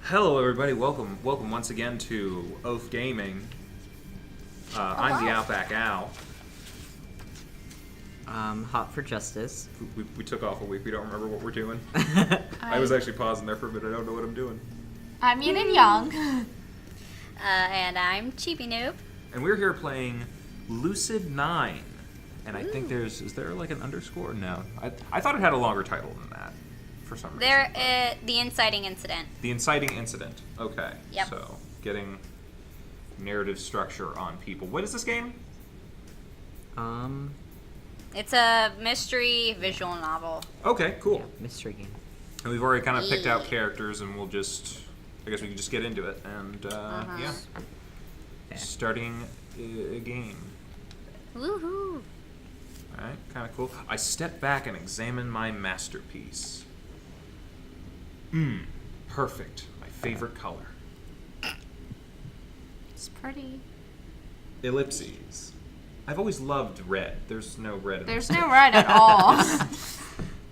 Hello, everybody. Welcome once again to OAF Gaming. I'm TheOutbackAl. Hot for Justice. We took off a week. We don't remember what we're doing. I was actually pausing there for a minute. I don't know what I'm doing. I'm Yin&Jung. And I'm Cheapy Noob. And we're here playing Lucid9. And I think is there like an underscore? No. I thought it had a longer title than that for some reason. The Inciting Incident. The Inciting Incident. Okay. Yep. So, getting narrative structure on people. What is this game? It's a mystery visual novel. Okay, cool. Yeah, mystery game. And we've already kind of picked out characters, and I guess we can just get into it. And, yeah. Starting a game. Woohoo! Alright, kind of cool. I step back and examine my masterpiece. Perfect. My favorite color. It's pretty. Ellipses. I've always loved red. There's no red in There's this. no red at all.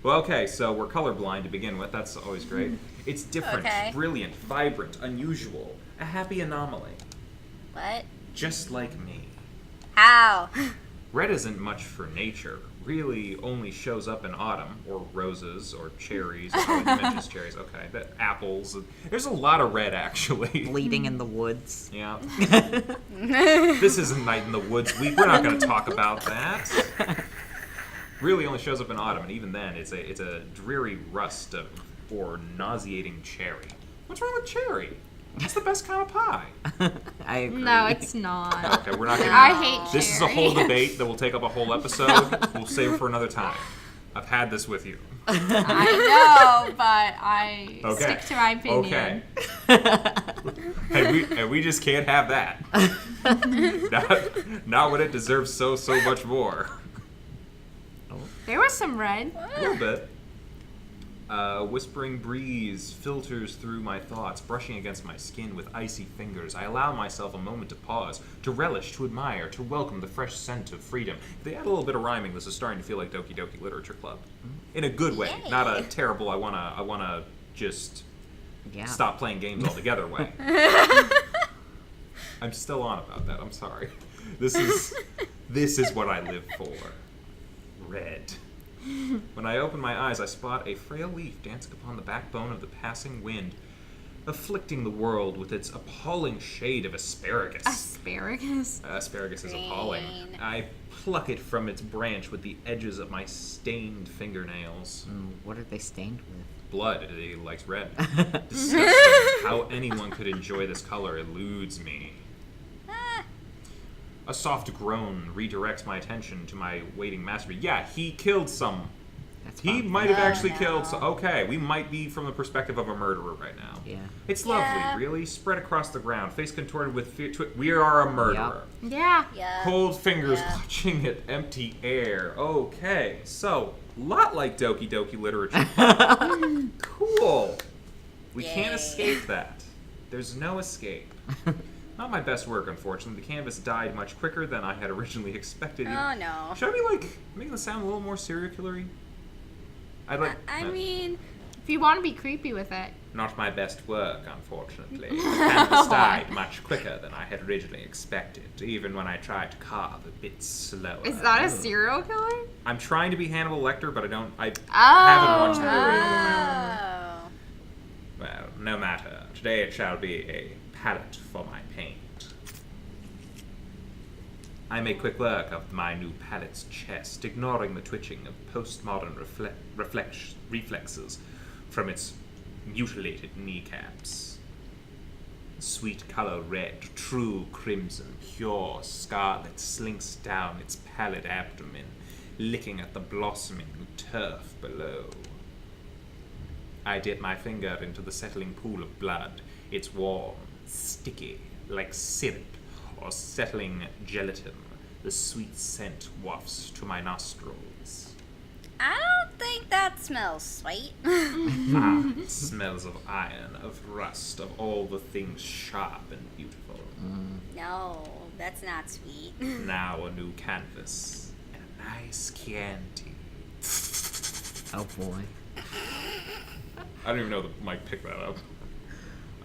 Well, okay, so we're colorblind to begin with. That's always great. It's different, Okay. brilliant, vibrant, unusual. A happy anomaly. What? Just like me. How? Red isn't much for nature. Really only shows up in autumn, or roses, or cherries. Oh, it mentions cherries. Okay, apples. There's a lot of red, actually. Bleeding in the woods. Yeah. This isn't Night in the Woods week. We're not going to talk about that. Really only shows up in autumn, and even then, it's a dreary rust or nauseating cherry. What's wrong with cherry? It's the best kind of pie. I agree. No, it's not. Okay, we're not getting. I hate cherry. This is a whole debate that will take up a whole episode. We'll save it for another time. I've had this with you. I know, but I Okay. stick to my opinion. Okay. and we just can't have that. not when it deserves so much more. There was some red. A little bit. Whispering breeze filters through my thoughts, brushing against my skin with icy fingers. I allow myself a moment to pause, to relish, to admire, to welcome the fresh scent of freedom. If they add a little bit of rhyming, this is starting to feel like Doki Doki Literature Club. In a good way, Yay. not a terrible, I wanna just stop playing games altogether way. I'm still on about that, I'm sorry. This is what I live for. Red. When I open my eyes, I spot a frail leaf dancing upon the backbone of the passing wind, afflicting the world with its appalling shade of asparagus. Asparagus? Asparagus is Green. appalling. I pluck it from its branch with the edges of my stained fingernails. What are they stained with? Blood. He likes red. Disgusting. How anyone could enjoy this color eludes me. A soft groan redirects my attention to my waiting masterpiece. Yeah, he killed some. He might have actually killed some. Okay, we might be from the perspective of a murderer right now. Yeah. It's lovely, really. Spread across the ground, face contorted with fear. We are a murderer. Yeah. Yeah. Cold fingers Yeah. clutching at empty air. Okay, so, lot like Doki Doki Literature. Cool. We can't Yay. escape that. There's no escape. Not my best work, unfortunately. The canvas died much quicker than I had originally expected. Oh no. Should I be, like, making the sound a little more serial killery? I'd like... I mean, If you want to be creepy with it. Not my best work, unfortunately. The canvas died much quicker than I had originally expected, even when I tried to carve a bit slower. Is that a serial killer? I'm trying to be Hannibal Lecter, but I haven't Oh. watched the movie on my own. oh. Well, no matter. Today it shall be a palette for my paint. I make quick work of my new palette's chest, ignoring the twitching of postmodern reflexes from its mutilated kneecaps. Sweet color red, true crimson, pure scarlet slinks down its pallid abdomen, licking at the blossoming turf below. I dip my finger into the settling pool of blood. It's warm, sticky, like syrup or settling gelatin. The sweet scent wafts to my nostrils. I don't think that smells sweet. It smells of iron, of rust, of all the things sharp and beautiful. No, that's not sweet. Now a new canvas and a nice Chianti. Oh boy. I don't even know the mic picked that up.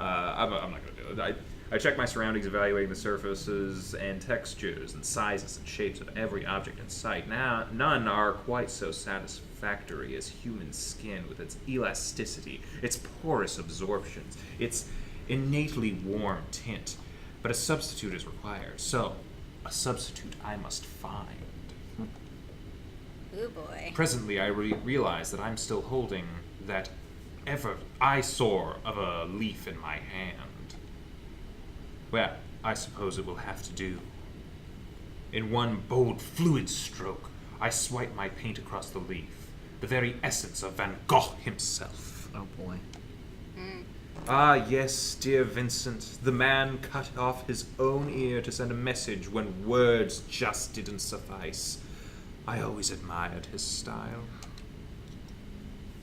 I'm not going to do it. I check my surroundings, evaluating the surfaces and textures and sizes and shapes of every object in sight. Now, none are quite so satisfactory as human skin, with its elasticity, its porous absorptions, its innately warm tint. But a substitute is required, so a substitute I must find. Ooh boy. Presently, I realize that I'm still holding that ever eyesore of a leaf in my hand. Well, I suppose it will have to do. In one bold, fluid stroke, I swipe my paint across the leaf, the very essence of Van Gogh himself. Oh boy. Ah, yes, dear Vincent, the man cut off his own ear to send a message when words just didn't suffice. I always admired his style.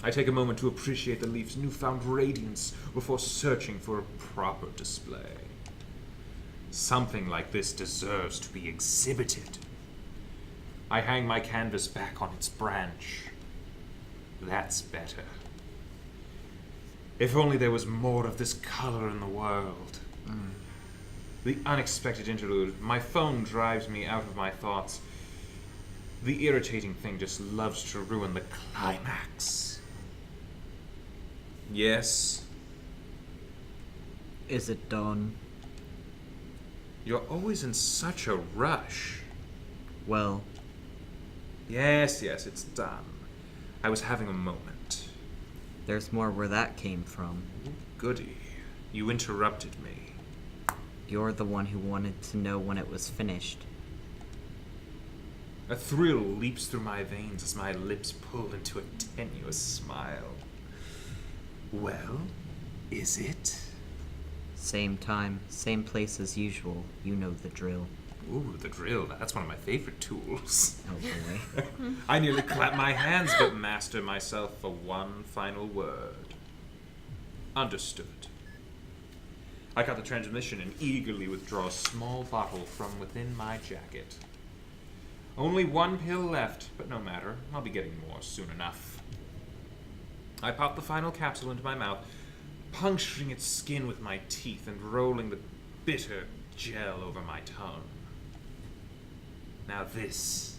I take a moment to appreciate the leaf's newfound radiance before searching for a proper display. Something like this deserves to be exhibited. I hang my canvas back on its branch. That's better. If only there was more of this color in the world. The unexpected interlude. My phone drives me out of my thoughts. The irritating thing just loves to ruin the climax. Yes? Is it done? You're always in such a rush. Well, Yes, it's done. I was having a moment. there's more where that came from. Goody. You interrupted me. You're the one who wanted to know when it was finished. A thrill leaps through my veins as my lips pull into a tenuous smile. Well, is it? Same time, same place as usual. You know the drill. Ooh, the drill. That's one of my favorite tools. Oh boy. I nearly clap my hands, but master myself for one final word. Understood. I cut the transmission and eagerly withdraw a small bottle from within my jacket. Only one pill left, but no matter. I'll be getting more soon enough. I pop the final capsule into my mouth, puncturing its skin with my teeth and rolling the bitter gel over my tongue. Now this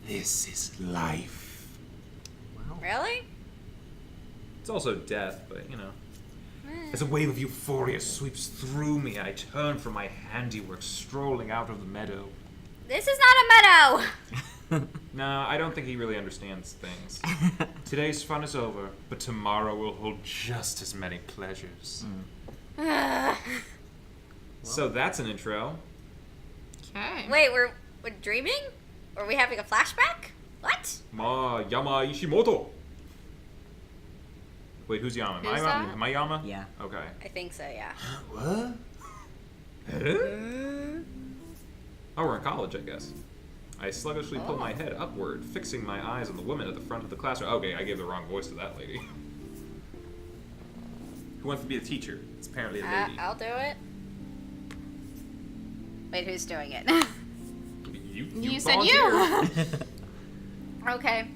is life. Wow. Really? It's also death, but you know. As a wave of euphoria sweeps through me, I turn from my handiwork, strolling out of the meadow. This is not a meadow! No, I don't think he really understands things. Today's fun is over, but tomorrow will hold just as many pleasures. So that's an intro. Okay. Wait, we're dreaming? Are we having a flashback? What? Yama Ishimoto. Wait, who's Yama? Who's that? Am I Yama? Yeah. Okay. I think so, yeah. What? Oh, we're in college, I guess. I sluggishly pull my head upward, fixing my eyes on the woman at the front of the classroom. Okay, I gave the wrong voice to that lady. Who wants to be the teacher? It's apparently a lady. I'll do it. Wait, who's doing it? You said volunteered. Okay.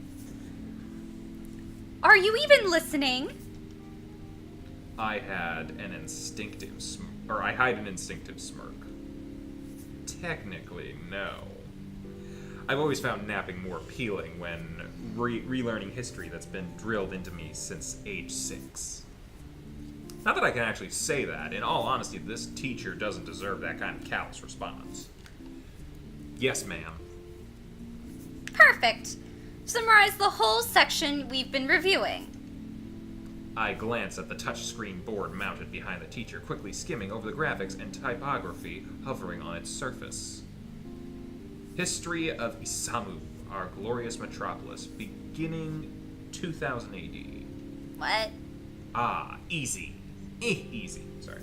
Are you even listening? I hide an instinctive smirk. Technically, no. I've always found napping more appealing when relearning history that's been drilled into me since age 6. Not that I can actually say that. In all honesty, this teacher doesn't deserve that kind of callous response. Yes, ma'am. Perfect. Summarize the whole section we've been reviewing. I glance at the touchscreen board mounted behind the teacher, quickly skimming over the graphics and typography hovering on its surface. History of Isamu, our glorious metropolis, beginning 2000 AD. What? Ah, easy. Easy. Sorry.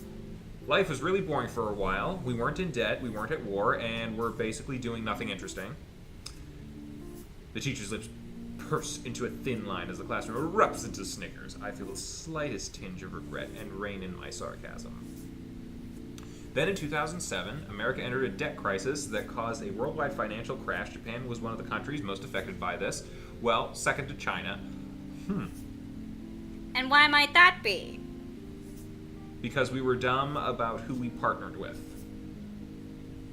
Life was really boring for a while. We weren't in debt, we weren't at war, and we're basically doing nothing interesting. The teacher's lips purse into a thin line as the classroom erupts into snickers. I feel the slightest tinge of regret and rein in my sarcasm. Then in 2007, America entered a debt crisis that caused a worldwide financial crash. Japan was one of the countries most affected by this. Well, second to China. And why might that be? because we were dumb about who we partnered with.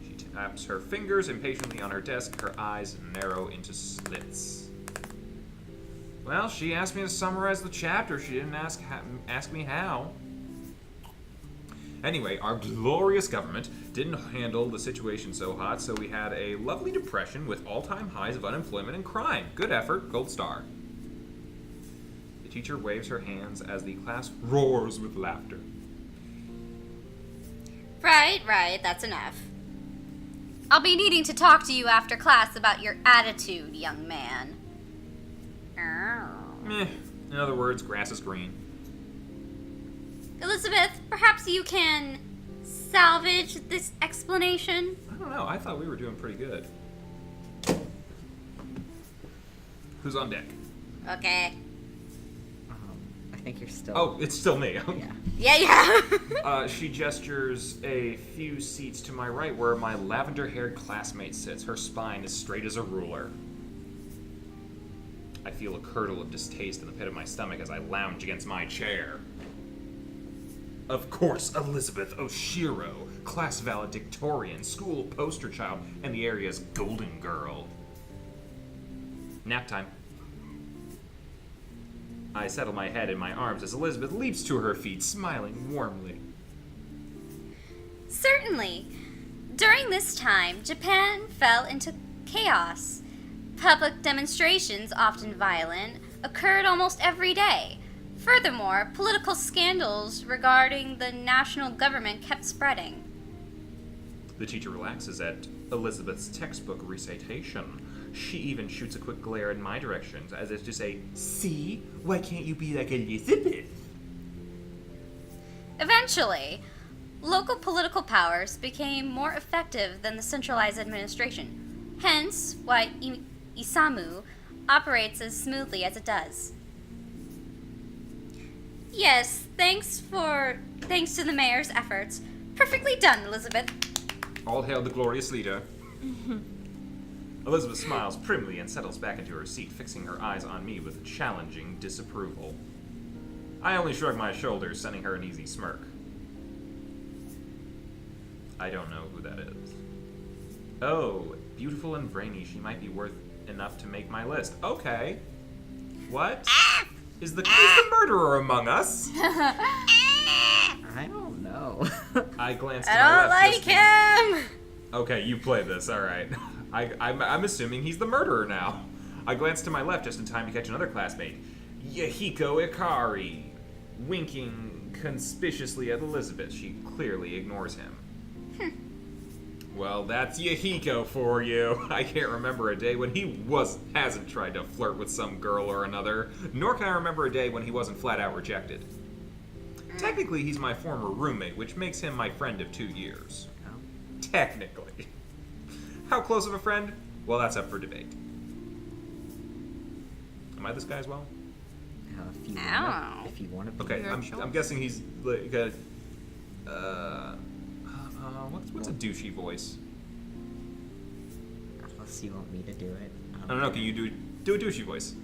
She taps her fingers impatiently on her desk, her eyes narrow into slits. Well, she asked me to summarize the chapter. She didn't ask me how. Anyway, our glorious government didn't handle the situation so hot, so we had a lovely depression with all-time highs of unemployment and crime. Good effort, gold star. The teacher waves her hands as the class roars with laughter. Right, that's enough. I'll be needing to talk to you after class about your attitude, young man. Meh. In other words, grass is green. Elizabeth, perhaps you can salvage this explanation? I don't know. I thought we were doing pretty good. Who's on deck? Okay. I think you're still... Oh, it's still me. Yeah. She gestures a few seats to my right where my lavender-haired classmate sits. Her spine is straight as a ruler. I feel a curdle of distaste in the pit of my stomach as I lounge against my chair. Of course, Elizabeth Oshiro, class valedictorian, school poster child, and the area's golden girl. Nap time. I settle my head in my arms as Elizabeth leaps to her feet, smiling warmly. Certainly. During this time, Japan fell into chaos. Public demonstrations, often violent, occurred almost every day. Furthermore, political scandals regarding the national government kept spreading. The teacher relaxes at Elizabeth's textbook recitation. She even shoots a quick glare in my direction, as if to say, "See? Why can't you be like Elizabeth?" Eventually, local political powers became more effective than the centralized administration, hence why Isamu operates as smoothly as it does. Yes, thanks to the mayor's efforts. Perfectly done, Elizabeth. All hail the glorious leader. Elizabeth smiles primly and settles back into her seat, fixing her eyes on me with challenging disapproval. I only shrug my shoulders, sending her an easy smirk. I don't know who that is. Oh, beautiful and brainy, she might be worth enough to make my list. Okay. What? Is the murderer among us? I don't know. I glanced to I my don't left. like him! Okay, you play this, alright. I'm assuming he's the murderer now. I glanced to my left just in time to catch another classmate, Yahiko Ikari, winking conspicuously at Elizabeth. She clearly ignores him. Well, that's Yahiko for you. I can't remember a day when he hasn't tried to flirt with some girl or another, nor can I remember a day when he wasn't flat out rejected. Technically, he's my former roommate, which makes him my friend of 2 years. Technically. How close of a friend? Well, that's up for debate. Am I this guy as well? If you want to be. Okay, I'm guessing he's like a... what's a douchey voice? Unless you want me to do it. I don't know, can you do a douchey voice?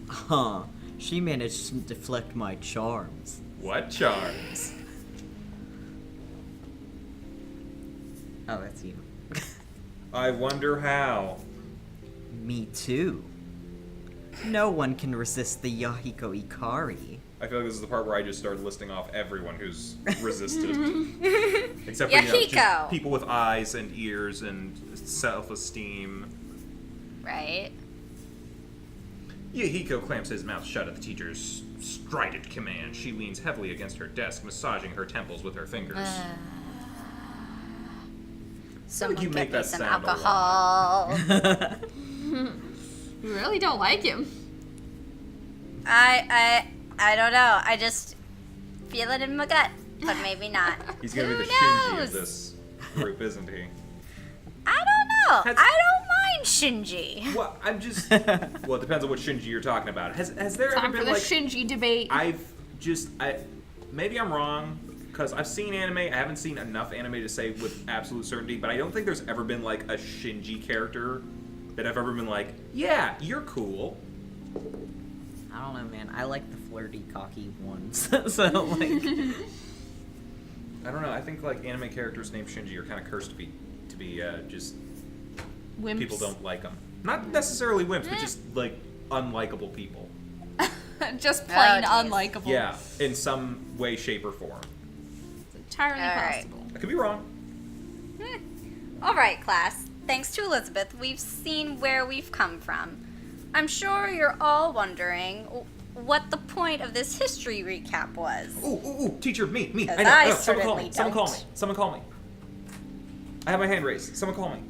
Huh. She managed to deflect my charms. What charms? Oh, that's you. I wonder how. Me too. No one can resist the Yahiko Ikari. I feel like this is the part where I just start listing off everyone who's resisted. Except for, Yahiko. just people with eyes and ears and self-esteem. Right. Yahiko clamps his mouth shut at the teacher's strident command. She leans heavily against her desk, massaging her temples with her fingers. Someone you make get me that some sound a alcohol. You really don't like him. I don't know. I just feel it in my gut, but maybe not. He's gonna be Who the Shinji of knows? this group, isn't he? I don't know. Has- I don't mind Shinji. Well, I'm just... Well, it depends on what Shinji you're talking about. Has there ever Time for been, the like... Shinji debate. Maybe I'm wrong, because I've seen anime. I haven't seen enough anime to say with absolute certainty, but I don't think there's ever been, like, a Shinji character that I've ever been like, yeah, you're cool. I don't know, man. I like the flirty, cocky ones. So, like... I don't know. I think like anime characters named Shinji are kind of cursed to be just Wimps. people don't like them. Not necessarily wimps, but just like unlikable people. Just plain Oh, geez. unlikable. Yeah, in some way, shape, or form. It's entirely All right. possible. I could be wrong. All right, class. Thanks to Elizabeth, we've seen where we've come from. I'm sure you're all wondering what the point of this history recap was. Ooh, teacher, me. Because I know. I Someone call me. certainly Someone call me. don't. Someone call me. I have my hand raised. Someone call me.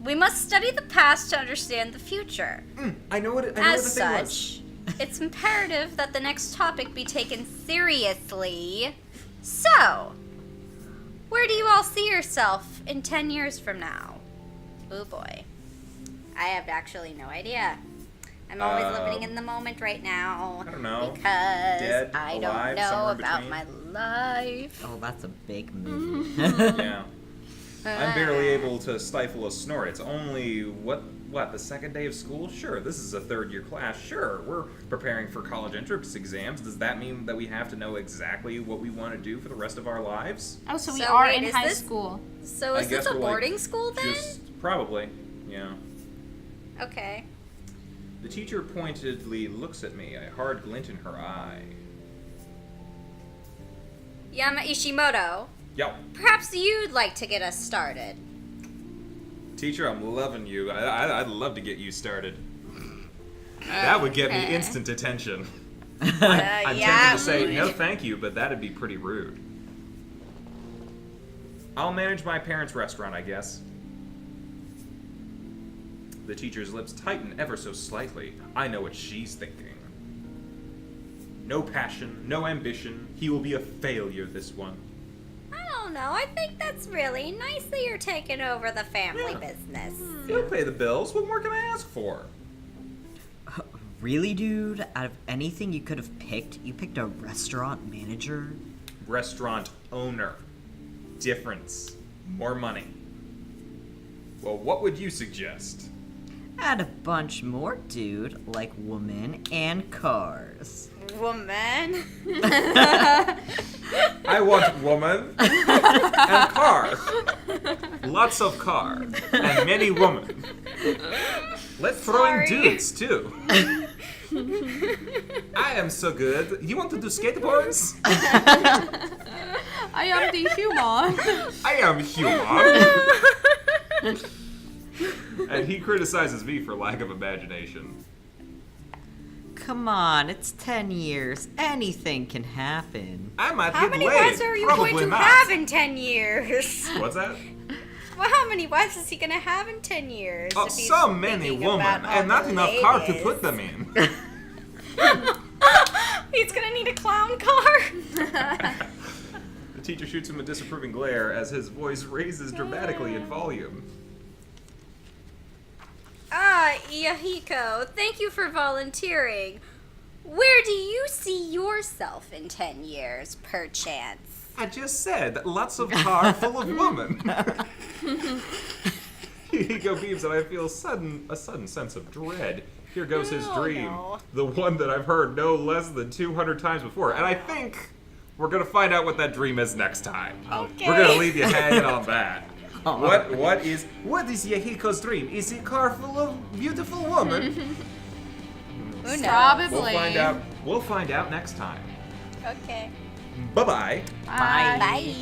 We must study the past to understand the future. I know what the As thing was. such, it's imperative that the next topic be taken seriously. So, where do you all see yourself in 10 years from now? Oh boy. I have actually no idea. I'm always living in the moment right now. I don't know. Because Dead, I alive, don't know somewhere in about between. my life. Oh, that's a big movie. Yeah. I'm barely able to stifle a snort. It's only, what, the second day of school? Sure, this is a third-year class. Sure, we're preparing for college entrance exams. Does that mean that we have to know exactly what we want to do for the rest of our lives? Oh, so we So are wait, in is high this- school. So I is this guess a we're, like, boarding school then? Probably, yeah. Okay. The teacher pointedly looks at me, a hard glint in her eye. Yama Ishimoto, Yo, perhaps you'd like to get us started. teacher, I'm loving you. I'd love to get you started. That would get me Okay. instant attention. Uh, I'm yeah. tempted to say no thank you, but that'd be pretty rude. I'll manage my parents' restaurant, I guess. The teacher's lips tighten ever so slightly. I know what she's thinking. No passion, no ambition. He will be a failure, this one. I don't know. I think that's really nice that you're taking over the family Yeah. business. He'll pay the bills. What more can I ask for? Really, dude? Out of anything you could have picked, you picked a restaurant manager? Restaurant owner. Difference. More money. Well, what would you suggest? Add a bunch more, dude, like women and cars. Woman. I want woman and car. Lots of car and many women. Let's throw in Sorry. dudes too. I am so good. You want to do skateboards? I am the human. I am human. And he criticizes me for lack of imagination. Come on, it's 10 years. Anything can happen. I might How get many laid. wives are you Probably going to not. have in 10 years? What's that? Well, how many wives is he going to have in 10 years? Oh, if he's so many thinking women, about all and not the enough car to ladies? put them in. He's going to need a clown car? The teacher shoots him a disapproving glare as his voice raises dramatically in volume. Ah, Yahiko, thank you for volunteering. Where do you see yourself in 10 years, perchance? I just said, lots of car full of women. Ego beams and I feel a sudden sense of dread. Here goes his Oh, dream. no. The one that I've heard no less than 200 times before. And I think we're going to find out what that dream is next time. Okay. We're going to leave you hanging on that. What is Yahiko's dream? Is it a car full of beautiful women? Who knows? Probably. We'll find out next time. Okay. Bye-bye. Bye. Bye.